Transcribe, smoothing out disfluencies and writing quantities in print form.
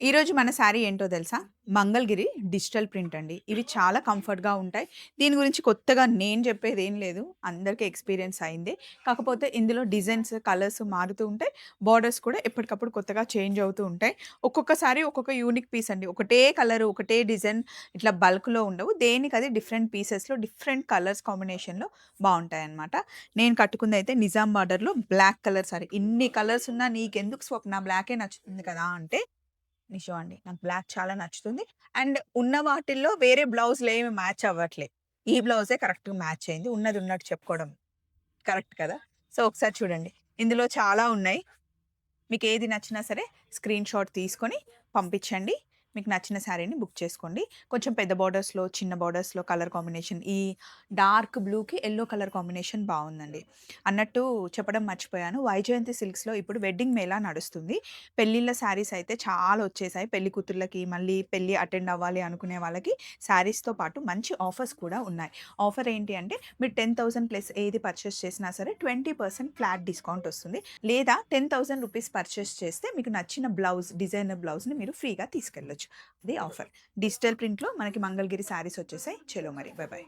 ఈరోజు మన శారీ ఏంటో తెలుసా? మంగళగిరి డిజిటల్ ప్రింట్ అండి. ఇవి చాలా కంఫర్ట్‌గా ఉంటాయి. దీని గురించి కొత్తగా నేను చెప్పేదేం లేదు. అందరికీ ఎక్స్‌పీరియన్స్ అయిందే. కాకపోతే ఇందులో డిజైన్స్, కలర్స్ మారుతూ ఉంటాయి. బోర్డర్స్ కూడా ఎప్పటికప్పుడు కొత్తగా చేంజ్ అవుతూ ఉంటాయి. ఒక్కొక్కసారి ఒక్కొక్క యూనిక్ పీస్ అండి. ఒకటే కలర్, ఒకటే డిజైన్ ఇట్లా బల్క్‌లో ఉండవు. దేనికది డిఫరెంట్ పీసెస్‌లో, డిఫరెంట్ కలర్స్ కాంబినేషన్‌లో బావుంటాయన్నమాట. నేను కట్టుకుందయితే నిజాం బార్డర్‌లో బ్లాక్ కలర్ సారీ. ఇన్ని కలర్స్ ఉన్నా నీకెందుకు స్వప్న బ్లాకే నచ్చుతుంది కదా! అంటే నిజం అండి. నాకు బ్లాక్ చాలా నచ్చుతుంది. అండ్ ఉన్న వాటిల్లో వేరే బ్లౌజులేమి మ్యాచ్ అవ్వట్లే. ఈ బ్లౌజే కరెక్ట్‌గా మ్యాచ్ అయింది. ఉన్నది ఉన్నట్టు చెప్పుకోవడం కరెక్ట్ కదా! సో, ఒకసారి చూడండి. ఇందులో చాలా ఉన్నాయి. మీకేది నచ్చినా సరే స్క్రీన్ షాట్ తీసుకొని పంపించండి. మీకు నచ్చిన శారీని బుక్ చేసుకోండి. కొంచెం పెద్ద బోర్డర్స్‌లో, చిన్న బోర్డర్స్‌లో కలర్ కాంబినేషన్ ఈ డార్క్ బ్లూకి యెల్లో కలర్ కాంబినేషన్ బావుందండి. అన్నట్టు చెప్పడం మర్చిపోయాను. వైజయంతి సిల్క్స్‌లో ఇప్పుడు వెడ్డింగ్ మేళా నడుస్తుంది. పెళ్ళిళ్ళ శారీస్ అయితే చాలా వచ్చేసాయి. పెళ్లి కూతుర్లకి, మళ్ళీ పెళ్లి అటెండ్ అవ్వాలి అనుకునే వాళ్ళకి శారీస్‌తో పాటు మంచి ఆఫర్స్ కూడా ఉన్నాయి. ఆఫర్ ఏంటి అంటే మీరు 10,000 ప్లస్ ఏది పర్చేస్ చేసినా సరే 20% ఫ్లాట్ డిస్కౌంట్ వస్తుంది. లేదా 10,000 రూపీస్ పర్చేస్ చేస్తే మీకు నచ్చిన బ్లౌజ్, డిజైనర్ బ్లౌజ్‌ని మీరు ఫ్రీగా తీసుకెళ్ళొచ్చు. అది ఆఫర్. డిజిటల్ ప్రింట్‌లో మనకి మంగళగిరి శారీస్ వచ్చేసాయి. చలో మరి. By by.